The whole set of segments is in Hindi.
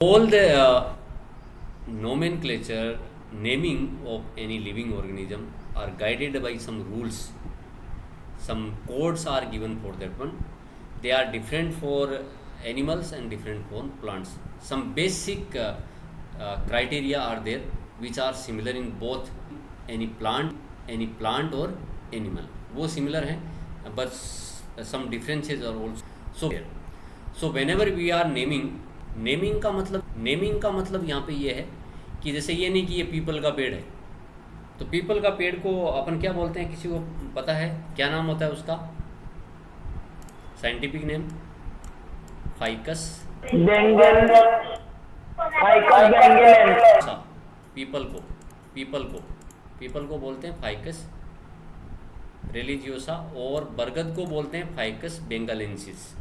All the nomenclature, naming of any living organism are guided by some rules. Some codes are given for that one. They are different for animals and different for plants. Some basic criteria are there which are similar in both any plant or animal. वो similar हैं, but some differences are also there. So whenever we are naming का मतलब यहाँ पे ये है कि जैसे ये नहीं कि ये पीपल का पेड़ है, तो पीपल का पेड़ को अपन क्या बोलते हैं, किसी को पता है क्या नाम होता है उसका scientific name? Ficus Bengal ficus Bengal people को पीपल को बोलते हैं फाइकस रिलीजियोसा, और बरगद को बोलते हैं फाइकस बेंगालेंसिस।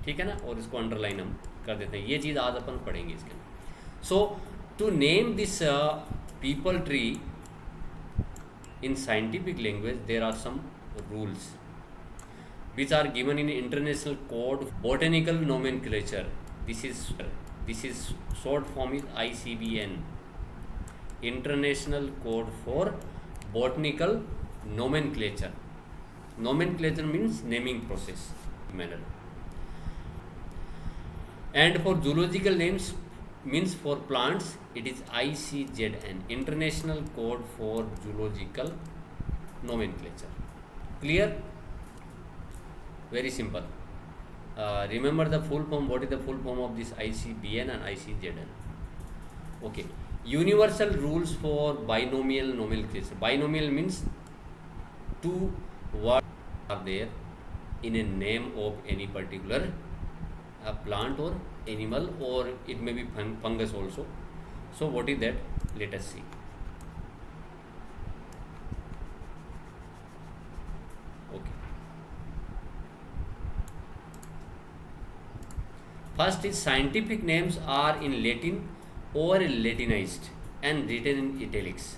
ठीक है ना, और इसको अंडरलाइन हम कर देते हैं, ये चीज़ आज अपन पढ़ेंगे इसके अंदर। So to name this peepal tree in scientific language there are some rules which are given in International Code of Botanical Nomenclature. This is short form is ICBN, International Code for Botanical Nomenclature. Nomenclature means naming process manner. And for zoological names means for plants it is ICZN, International Code for Zoological Nomenclature. Clear? Very simple. Remember the full form. What is the full form of this ICBN and ICZN? Okay. Universal rules for binomial nomenclature. Binomial means two words are there in a name of any particular plant or animal, or it may be fungus also. So what is that? Let us see. Okay. First is scientific names are in Latin or Latinized and written in italics.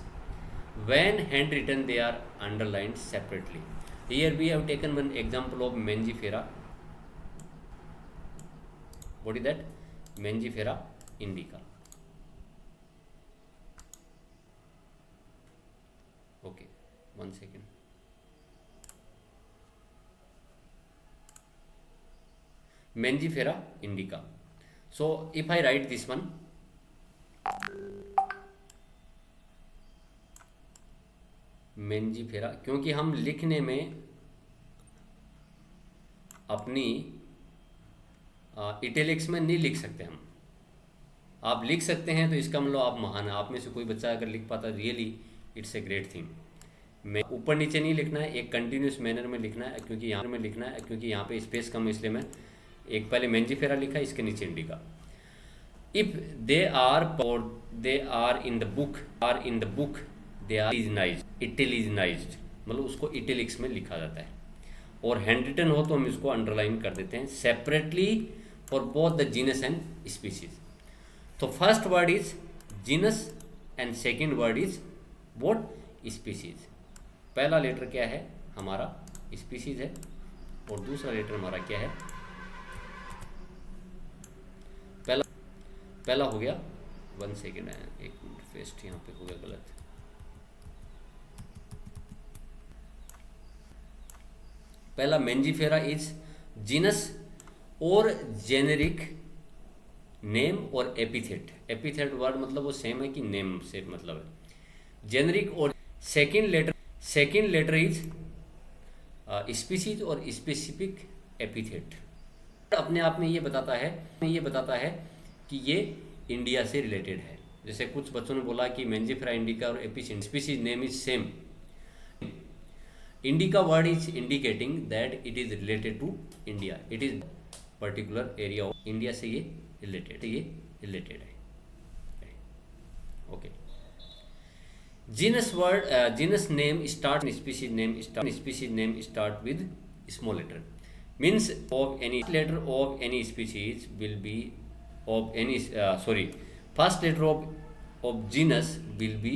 When handwritten they are underlined separately. Here we have taken one example of Mangifera. What is that? Mangifera indica. Okay, 1 second. Mangifera indica. So if I write this one, Mangifera, क्योंकि हम लिखने में अपनी इटैलिक्स में नहीं लिख सकते हम। आप लिख सकते हैं तो इसका मतलब आप महान है। आप में से कोई बच्चा अगर लिख पाता, really it's a great thing. मैं ऊपर नीचे नहीं लिखना है, एक कंटिन्यूस मैनर में लिखना है, क्योंकि यहाँ पे स्पेस कम है, इसलिए मैं एक पहले मेंजीफेरा लिखा, इसके नीचे indica. If they are in the book they are italicised, मतलब उसको इटैलिक्स में लिखा जाता है। और हैंड रिटन हो तो हम इसको अंडरलाइन कर देते हैं separately for both the genus and species. तो first word is genus and second word is what? Species. पहला लेटर क्या है हमारा? स्पीसीज है, और दूसरा लेटर हमारा क्या है? पहला हो गया 1 सेकेंड है, एक मिनट, फेस्ट यहाँ पे हो गया गलत। पहला मेंजीफेरा इज जीनस और जेनेरिक नेम और एपिथेट। एपिथेट वर्ड मतलब वो सेम है कि नेम से मतलब है। जेनेरिक और सेकेंड लेटर इज स्पीसीज और स्पेसिफिक एपिथेट। अपने आप में ये बताता है कि ये इंडिया से रिलेटेड है। जैसे कुछ बच्चों ने बोला कि मेंजीफेरा इंडिका और species name is same. Indica word is indicating that it is related to India, it is particular area of India से ये रिलेटेड है। Okay. Genus name start, species name start with small letter, means of any letter of any species will be of any first letter of genus will be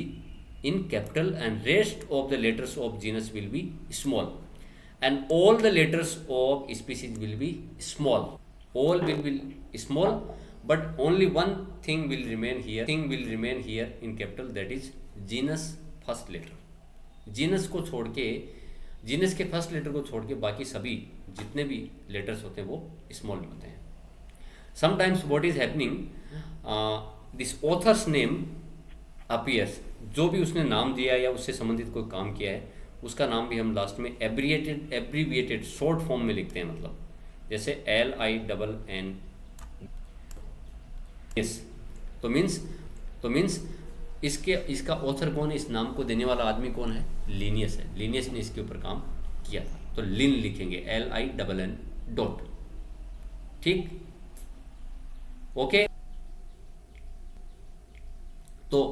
in capital and rest of the letters of genus will be small, and all the letters of species will be small. All will be small, but only one thing will remain here in capital, that is genus first letter. Genus को छोड़ के, जीनस के फर्स्ट लेटर को छोड़ के बाकी सभी जितने भी लेटर्स होते हैं वो स्मॉल में होते हैं. Sometimes what is happening, this author's name appears, जो भी उसने नाम दिया या उससे संबंधित कोई काम किया है उसका नाम भी हम लास्ट में एब्रीविएटेड शॉर्ट फॉर्म में लिखते हैं. मतलब जैसे LINN एस, तो मीन्स इसका ऑथर कौन है, इस नाम को देने वाला आदमी कौन है, लीनियस है. लीनियस ने इसके ऊपर काम किया था, तो लिन लिखेंगे LINN डॉट. ठीक, ओके. तो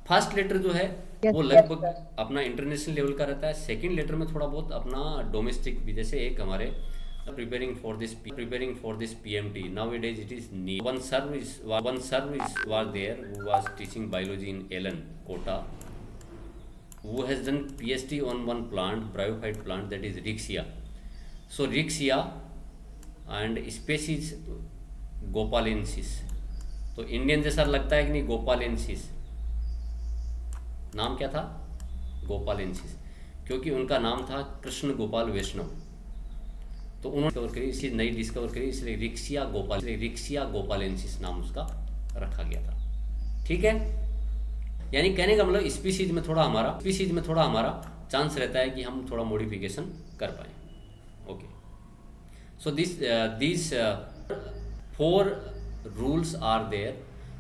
फर्स्ट लेटर जो है वो लगभग अपना इंटरनेशनल लेवल का रहता है. सेकंड लेटर में थोड़ा बहुत अपना डोमेस्टिक भी, जैसे एक हमारे preparing for this PMT. Nowadays it is need. One service was there who was teaching biology in Ellen Kota, who has done PhD on one plant, bryophyte plant, that is Rixia. So Rixia and species Gopalensis. तो इंडियन जैसा लगता है कि नहीं, गोपालेंसिस. नाम क्या था, गोपालेंसिस, क्योंकि उनका नाम था कृष्ण गोपाल वैष्णव. तो उन्होंने डिस्कवर करी, इसलिए नई डिस्कवर करी, इसलिए रिक्सिया गोपालेंसिस नाम उसका रखा गया था. ठीक है, यानी कहने का मतलब स्पीशीज में थोड़ा हमारा चांस रहता है कि हम थोड़ा मॉडिफिकेशन कर पाए. Okay, so this 4 rules are there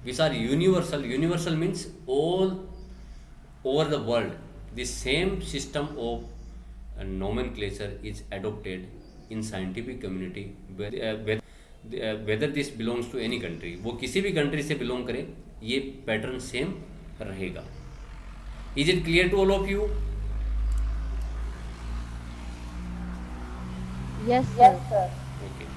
which are universal means all over the world. The same system of nomenclature is adopted in scientific community, whether this belongs to any country. वो किसी भी कंट्री से बिलोंग करे, ये पैटर्न सेम रहेगा. Is it clear to all of you? Yes, sir. Okay.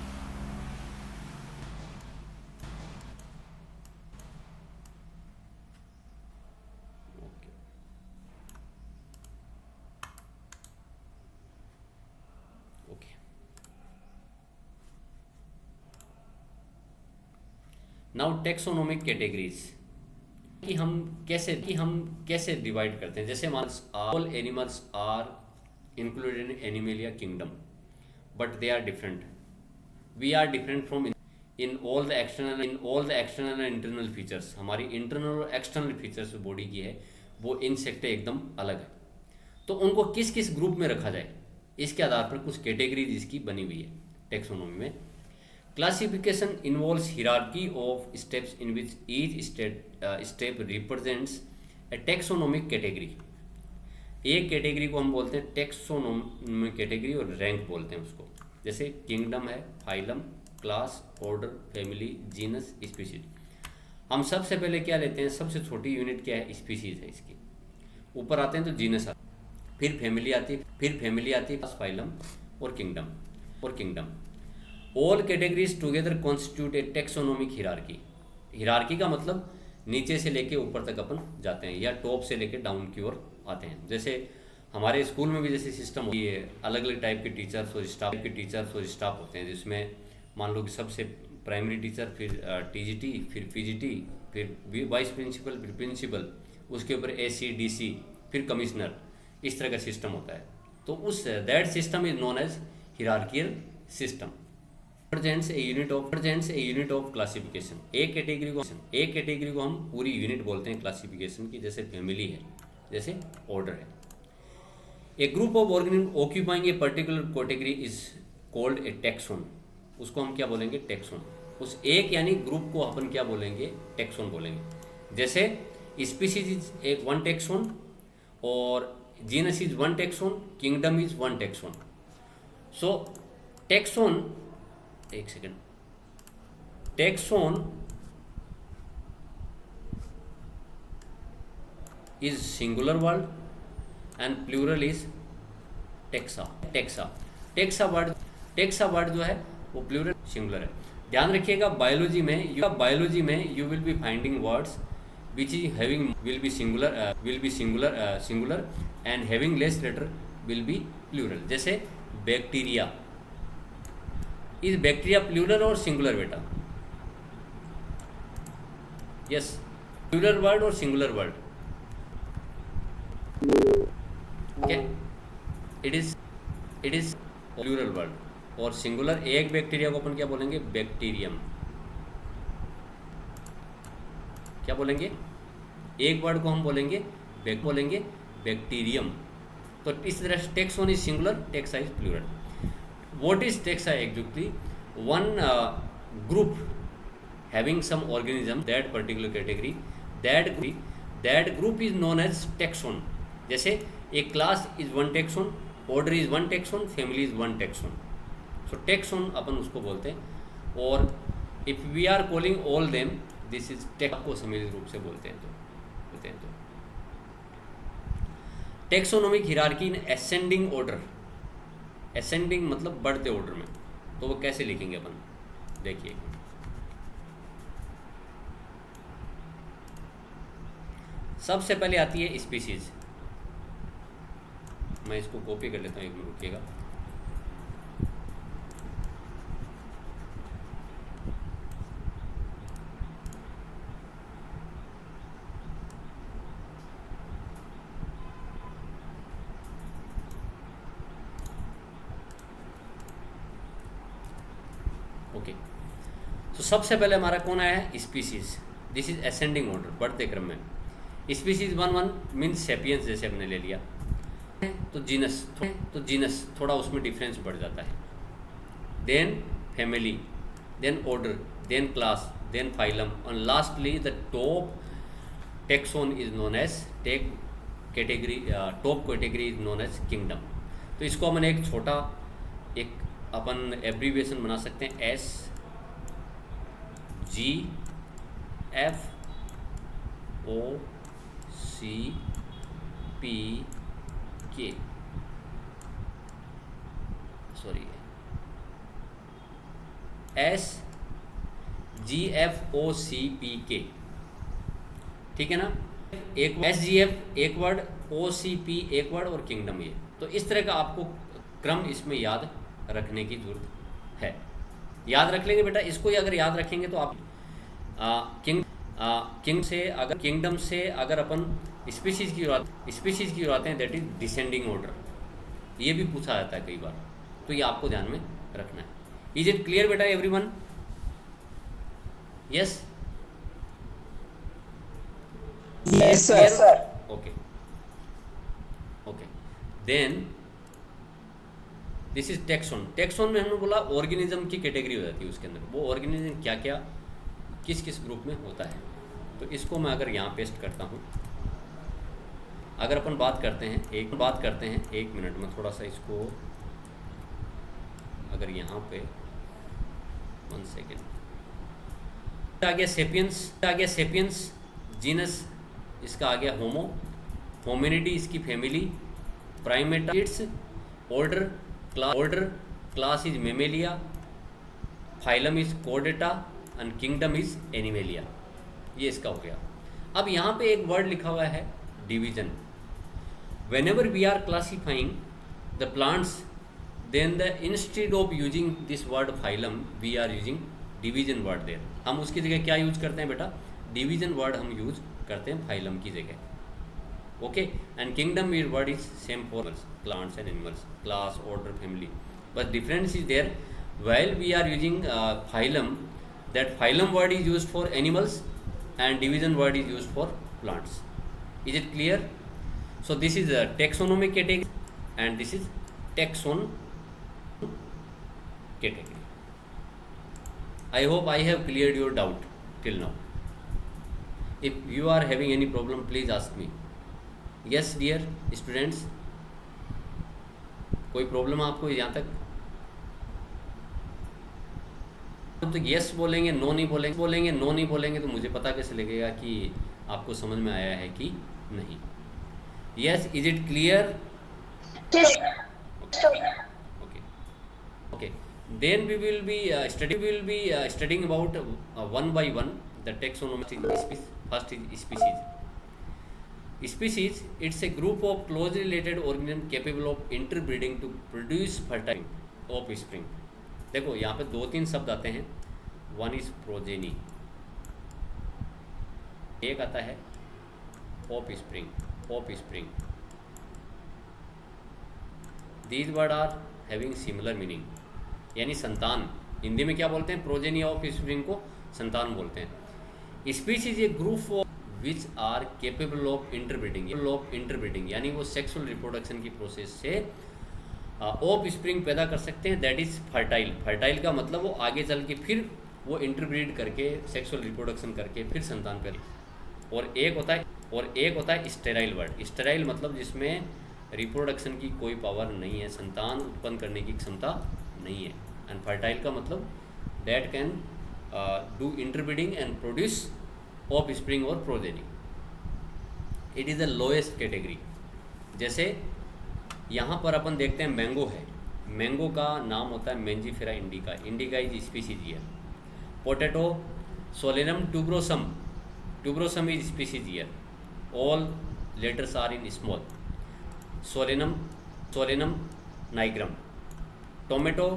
Now taxonomic categories कि हम कैसे डिवाइड करते हैं. जैसे all animals are included in Animalia kingdom, but they are different. We are different from in all the external and internal features. हमारी इंटरनल और एक्सटर्नल फीचर्स बॉडी की है वो इनसेक्ट एकदम अलग है. तो उनको किस किस ग्रुप में रखा जाए, इसके आधार पर कुछ कैटेगरीज इसकी बनी हुई है टेक्सोनोमी में. Classification involves hierarchy of steps in which each step represents a taxonomic category. एक कैटेगरी को हम बोलते हैं टेक्सोनोमिक कैटेगरी और रैंक बोलते हैं उसको. जैसे किंगडम है, phylum, class, order, family, genus, species. हम सबसे पहले क्या लेते हैं, सबसे छोटी यूनिट क्या है, स्पीशीज है इसकी. ऊपर आते हैं तो जीनस आती है, फिर फैमिली आती है, फाइलम और kingdom. All categories together constitute ए टेक्सोनोमिक हिरार्की. हिरार्की का मतलब नीचे से लेके ऊपर तक अपन जाते हैं, या टॉप से लेके डाउन की ओर आते हैं. जैसे हमारे स्कूल में भी जैसे सिस्टम होती है, अलग अलग टाइप के टीचर्स और स्टाफ होते हैं, जिसमें मान लो कि सबसे प्राइमरी टीचर, फिर TGT, फिर PGT, फिर वाइस प्रिंसिपल, फिर प्रिंसिपल, उसके ऊपर AC, DC, फिर कमिश्नर. इस तरह का सिस्टम होता है. तो उस that system is known as hierarchical system. represents a unit of classification. एक कैटेगरी को हम पूरी यूनिट बोलते हैं क्लासिफिकेशन की. जैसे फैमिली है, जैसे ऑर्डर है. A group of organism occupying a particular category is called a taxon. उसको हम क्या बोलेंगे, टैक्सोन. उस एक यानी ग्रुप को अपन क्या बोलेंगे, टैक्सोन बोलेंगे. जैसे स्पीशीज इज एक 1 टैक्सोन, और genus is 1 taxon, kingdom is 1 taxon. So taxon, एक second, taxon is singular word and plural is taxa. Taxa word जो है वो प्लूरल सिंगुलर है. ध्यान रखिएगा, बायोलॉजी में you will be finding words which is having will be singular and having less letter will be plural. जैसे बैक्टीरिया, इज बैक्टीरिया प्लूरल और सिंगुलर बेटा, यस, प्लूरल वर्ड और singular word, okay, it is plural word. और सिंगुलर एक बैक्टीरिया को अपन क्या बोलेंगे, बैक्टीरियम। क्या बोलेंगे, एक वर्ड को हम बोलेंगे बैक्टीरियम। तो इस तरह taxon is singular, taxa is plural. What is taxa exactly, one group having some organism that particular category, that group is known as taxon। जैसे एक class is one taxon, order is one taxon, family is one taxon. So taxon अपन उसको बोलते हैं। और if we are calling all them, this is taxa को सम्मिलित रूप से बोलते हैं। तो taxonomic hierarchy in ascending order, ascending मतलब बढ़ते ऑर्डर में। तो वो कैसे लिखेंगे अपन, देखिए। सबसे पहले आती है स्पीसीज। मैं इसको कॉपी कर लेता हूँ, एक मिनट रुकिएगा। ओके, तो सबसे पहले हमारा कौन आया है, species. This is ascending order, बढ़ते क्रम में। स्पीसीज 1 मीन्स सेपियंस, जैसे हमने ले लिया। तो जीनस थोड़ा उसमें डिफरेंस बढ़ जाता है। Then family, then order, then class, then phylum, और lastly the top taxon is known as category, top category is known as kingdom. तो इसको हमने एक छोटा एक अपन एब्रीविएशन बना सकते हैं, SGFOCPK, सॉरी SGFOCPK, ठीक है ना। एक SGF एक वर्ड, OCP एक वर्ड और किंगडम ये। तो इस तरह का आपको क्रम इसमें याद रखने की जरूरत है। याद रख लेंगे बेटा, इसको ही अगर याद रखेंगे तो आप किंगडम से अगर अपन स्पीशीज की बात हैं, दैट इज डिसेंडिंग ऑर्डर, ये भी पूछा जाता है कई बार। तो ये आपको ध्यान में रखना है। इज इट क्लियर बेटा everyone? Yes Yes, sir. Okay then this is taxon. Taxon में हमने बोला ऑर्गेनिज्म की कैटेगरी हो जाती है उसके अंदर। वो ऑर्गेनिज्म क्या क्या किस किस ग्रुप में होता है। तो इसको मैं अगर यहाँ पेस्ट करता हूँ, अगर अपन बात करते हैं एक मिनट में, थोड़ा सा इसको अगर यहाँ पे 1 सेकेंड, आ गया सेपियंस, जीनस इसका आ गया होमो, होमिनिडी इसकी family, Primata it's order, class is Mammalia, phylum is Chordata and kingdom is animalia. ये इसका हो गया। अब यहाँ पे एक वर्ड लिखा हुआ है division. whenever we are classifying the plants, then instead of using this word phylum, we are using division word there। हम उसकी जगह क्या यूज करते हैं बेटा, डिवीजन वर्ड हम यूज करते हैं फाइलम की जगह। Okay, and kingdom word is same for plants and animals, class, order, family, but difference is there. while we are using phylum, that phylum word is used for animals and division word is used for plants। is it clear? So this is a taxonomic category and this is taxon category। I hope I have cleared your doubt till now। if you are having any problem, please ask me। yes dear students, कोई प्रॉब्लम आपको यहाँ तक? तो यस बोलेंगे, नो नहीं बोलेंगे तो मुझे पता कैसे लगेगा कि आपको समझ में आया है कि नहीं। Yes, is it clear? Okay then we will be studying about one by one the taxonomy। First is species, it's a group of closely related organisms capable of interbreeding to produce fertile offspring। देखो यहाँ पे 2-3 शब्द आते हैं। वन इज प्रोजेनी, एक आता है offspring. These word are having similar meaning, यानी संतान। हिंदी में क्या बोलते हैं? प्रोजेनी ऑफ स्प्रिंग को संतान बोलते हैं। Species a group of which are capable of interbreeding, यानी वो सेक्सुअल रिप्रोडक्शन की प्रोसेस से ऑफ स्प्रिंग पैदा कर सकते हैं। दैट इज़ फर्टाइल का मतलब वो आगे चल के फिर वो इंटरब्रीड करके सेक्सुअल रिप्रोडक्शन करके फिर संतान पैदा। और एक होता है स्टेराइल वर्ड। स्टेराइल मतलब जिसमें रिप्रोडक्शन की कोई पावर नहीं है, संतान उत्पन्न करने की क्षमता नहीं है। एंड फर्टाइल का मतलब that can do interbreeding and produce offspring और progeny. It is the lowest category. जैसे यहाँ पर अपन देखते हैं मैंगो है, मैंगो का नाम होता है Mangifera indica. Indica is species here. Potato Solanum tuberosum is species here. All letters are in small. Solanum nigrum. Tomato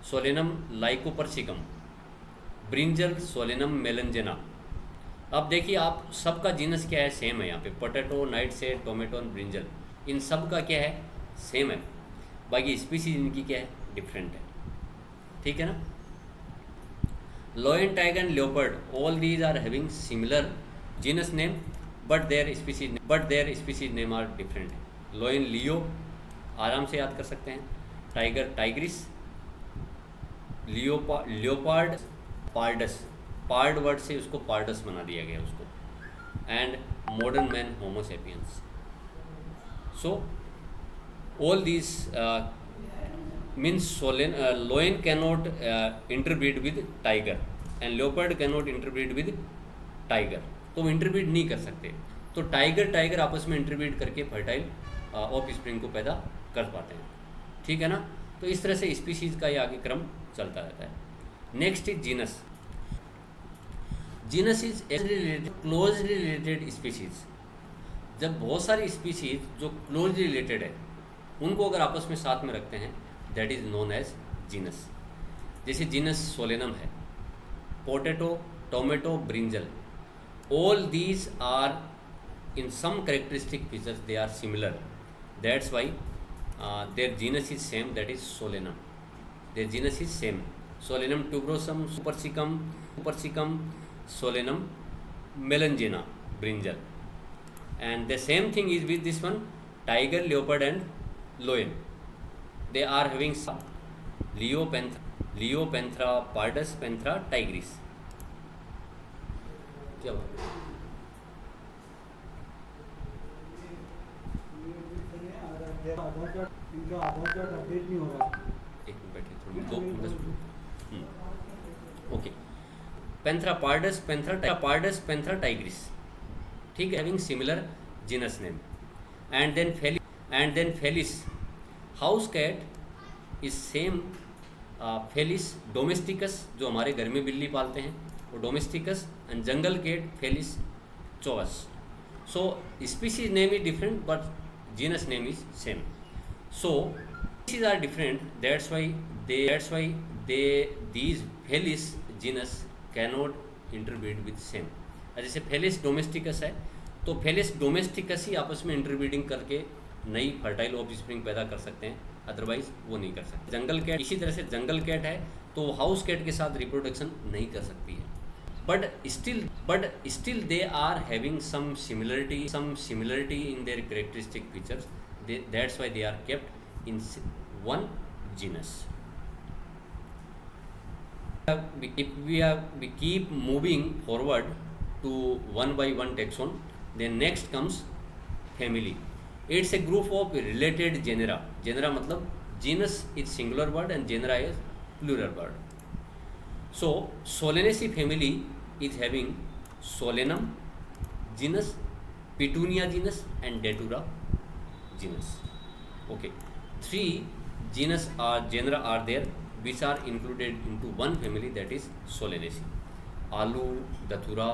Solanum lycopersicum. Brinjal Solanum melongena. अब देखिए आप सबका जीनस क्या है? सेम है। यहाँ पे पोटैटो, नाइटशेड, टोमेटो और ब्रिंजल, इन सब का क्या है? सेम है। बाकी स्पीसीज इनकी क्या है? डिफरेंट है। ठीक है ना? Lion, tiger and leopard, all these are having similar genus name but their species name are different. Lion leo, आराम से याद कर सकते हैं। Tiger tigris. Leopard pardus, pard word से उसको पार्डस बना दिया गया उसको। And modern man Homo sapiens. So all these means lion cannot interbreed with tiger and leopard cannot interbreed with tiger, तो वो इंटरब्रीड नहीं कर सकते। तो टाइगर आपस में इंटरब्रीड करके फर्टाइल ऑफ स्प्रिंग को पैदा कर पाते हैं। ठीक है ना? तो इस तरह से स्पीशीज़ का ये आगे क्रम चलता रहता है। Next is genus. Genus is closely related species. जब बहुत सारी स्पीशीज जो क्लोजली रिलेटेड है उनको अगर आपस में साथ में रखते हैं, that is known as genus. जैसे जीनस सोलेनम है, potato, tomato, brinjal, all these are in some characteristic features they are similar. That's why their genus is same, that is Solanum. Their genus is same. Solanum tuberosum, सुपरसिकम, Solanum melongena, brinjal. And the same thing is with this one, tiger, leopard and lion. They are having some Leopanthera pardus, Panthera tigris. क्या हुआ? इनका आधार कार्ड अपडेट नहीं हो रहा। एक मिनट बैठिए, थोड़ी 2 minute. Okay. Panthera pardus, Panthera tigris. ठीक है, having similar genus name. And then Felis. House cat is same. Felis domesticus, जो हमारे घर में बिल्ली पालते हैं वो domesticus. And jungle cat Felis chaus. So species name is different but genus name is same. So species are different, that's why these Felis genus cannot interbreed with same. जैसे फेलिस डोमेस्टिकस है तो फेलिस डोमेस्टिकस ही आपस में इंटरब्रीडिंग करके नई फर्टाइल ऑफ स्प्रिंग पैदा कर सकते हैं, अदरवाइज वो नहीं कर सकते। जंगल कैट इसी तरह से जंगल कैट है तो हाउस कैट के साथ रिप्रोडक्शन नहीं कर सकती है। But still they are having some similarity in their characteristic features. That's why they are kept in one genus. We keep moving forward to one by one taxon. Then next comes family. It's a group of related genera. Genera मतलब genus is singular word and genera is plural word. So Solanaceae family is having Solanum genus, Petunia genus and Datura genus. Okay, 3 genera are there which are included into one family, that is Solanaceae. आलू, दथुरा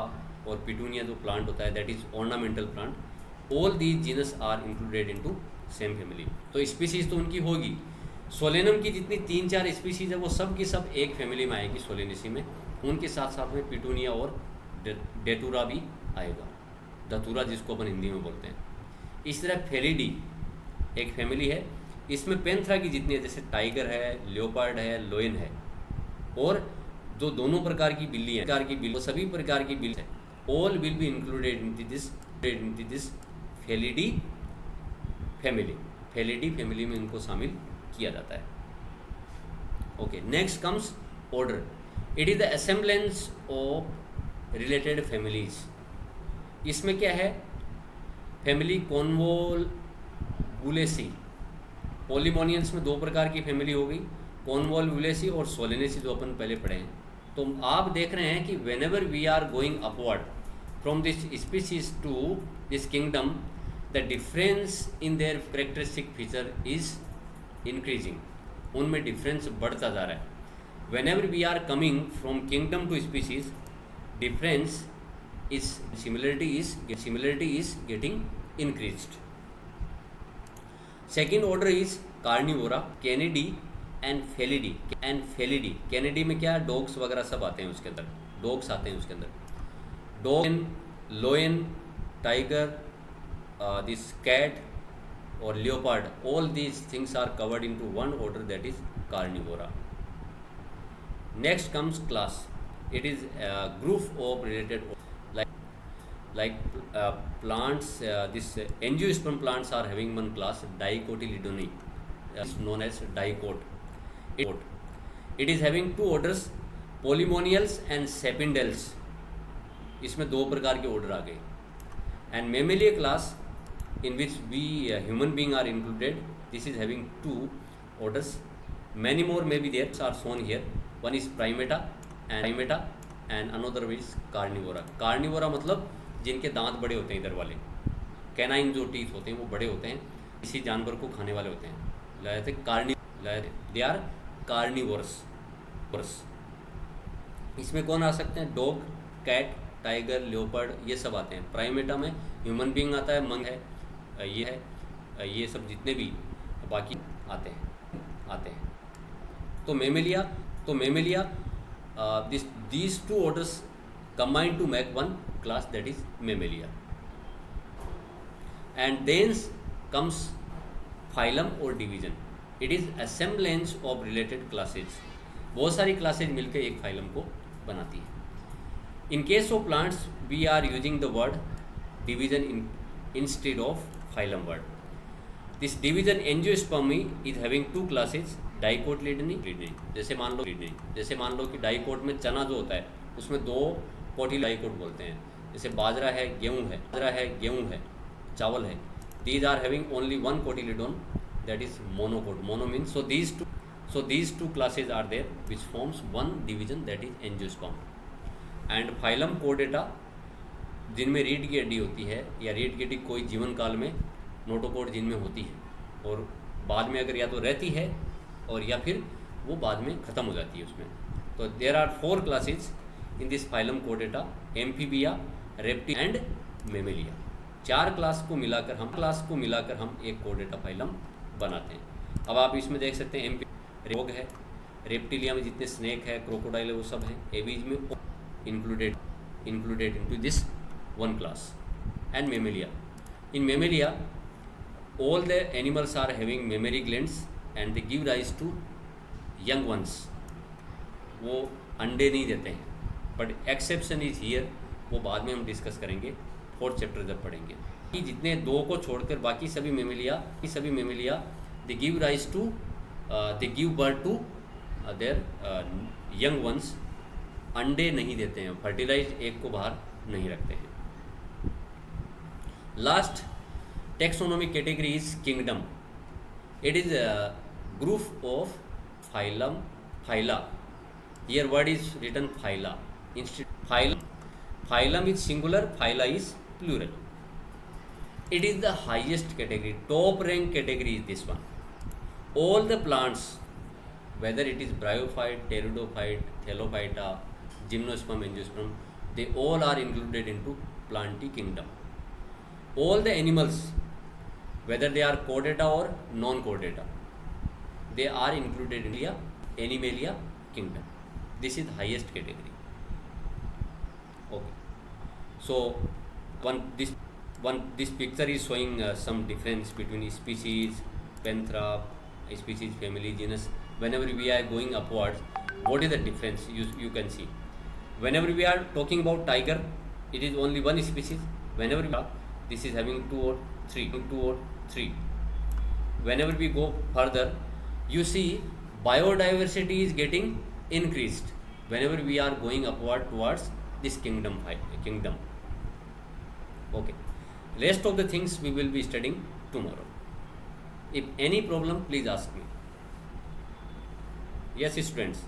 और पिटूनिया जो प्लांट होता है that is ornamental plant. All these genus are included into same family. तो स्पीसीज तो उनकी होगी। सोलेनम की जितनी 3-4 स्पीसीज है वो सब की सब एक फैमिली में आएगी सोलेनेसी में। उनके साथ साथ में पिटूनिया और डेटूरा भी आएगा, धतूरा जिसको अपन हिंदी में बोलते हैं। इस तरह फेलिडी एक फैमिली है, इसमें पैंथरा की जितनी है, जैसे टाइगर है, लियोपार्ड है, लोयन है, और जो दोनों प्रकार की बिल्ली है, प्रकार की बिल्ली, सभी प्रकार की बिल्ली है, all will be included in this Felidae family. Felidae family में इनको शामिल किया जाता है। Okay, next comes order. It is the assemblage of related families. इसमें क्या है, फैमिली कॉन्वोल्वुलेसी। पॉलीमोनियंस में दो प्रकार की फैमिली हो गई, कॉन्वोल्वुलेसी और सोलेनेसी, जो अपन पहले पढ़े हैं। तो आप देख रहे हैं कि whenever we are going upward from this species to this kingdom, the difference in their characteristic feature is increasing. उनमें डिफरेंस बढ़ता जा रहा है। Whenever we are coming from kingdom to species, difference is similarity is getting increased. Second order is carnivora, Canidae and Felidae. Canidae में क्या, डॉग्स वगैरह सब आते हैं उसके अंदर, डॉग्स आते हैं उसके अंदर, dog, lion, tiger, this cat और leopard, all these things are covered into one order, that is carnivora. Next comes class. It is a group of related like plants. This angiosperm plants are having one class, Dicotyledone, is known as dicot. It is having two orders, polymonials and sapindales. इसमें दो प्रकार के ऑर्डर आ गए। And mammalia class in which we human being are included, this is having two orders. Many more may be there, are shown here. One is primata and another is carnivora. Carnivora मतलब जिनके दांत बड़े होते हैं इधर वाले, कैनाइन जो टीथ होते हैं वो बड़े होते हैं, इसी जानवर को खाने वाले होते हैं, दे आर कार्निवोरस। इसमें कौन आ सकते हैं, डॉग, कैट, टाइगर, लियोपर्ड, ये सब आते हैं। प्राइमेटा में ह्यूमन बीइंग आता है, मंग है, ये है, ये सब जितने भी बाकी आते हैं। तो Mammalia these two orders combine to make one class, that is mammalia. And then comes phylum or division. It is assemblance of related classes. बहुत सारी क्लासेज मिलकर एक फाइलम को बनाती है। In case of plants, we are using the word division instead of phylum word. This division angiospermy is having two classes, Dicotyledone. जैसे मान लो कि डाइकोट में चना जो होता है उसमें दो कोटी डाइकोट बोलते हैं। जैसे बाजरा है, गेहूँ है, चावल है। These are having only one cotyledon, that is monocote. Mono means so these two classes are there which forms one division, that is angiosperm. And phylum chordata, जिनमें रीढ़ की हड्डी होती है या रीढ़ की हड्डी कोई जीवन काल में नोटोकोड जिनमें होती है और बाद में अगर या तो रहती है और या फिर वो बाद में ख़त्म हो जाती है उसमें। तो there are 4 classes in this phylum कोडेटा, Amphibia, Reptilia and Mammalia. 4 class को मिलाकर हम एक कोडेटा फाइलम बनाते हैं। अब आप इसमें देख सकते हैं रोग है, रेप्टिलिया में जितने स्नेक है, क्रोकोडाइल है, वो सब हैं। एवीज में included into this one class. And Mammalia, in Mammalia all the animals are having mammary glands and they give rise to young ones. वो अंडे नहीं देते हैं, बट एक्सेप्शन इज हियर, वो बाद में हम डिस्कस करेंगे 4th चैप्टर जब पढ़ेंगे। कि जितने दो को छोड़कर बाकी सभी mammalia they give birth to their young ones. अंडे नहीं देते हैं, फर्टिलाइज एग को बाहर नहीं रखते हैं। Last taxonomic category is kingdom. It is a group of phyla. Here word is written phyla. Phylum is singular, phyla is plural. It is the highest category, top rank category is this one. All the plants, whether it is bryophyte, pteridophyte, thelophyta, gymnosperm, angiosperm, they all are included into plantae kingdom. All the animals, whether they are chordata or non-chordata, they are included in the Animalia kingdom. This is the highest category. Okay. So this picture is showing some difference between species, panthera, species, family, genus. Whenever we are going upwards, what is the difference? You can see. Whenever we are talking about tiger, it is only one species. Whenever we are, this is having two or three. Whenever we go further, you see biodiversity is getting increased whenever we are going upward towards this kingdom. Okay, rest of the things we will be studying tomorrow. If any problem, please ask me. Yes, students.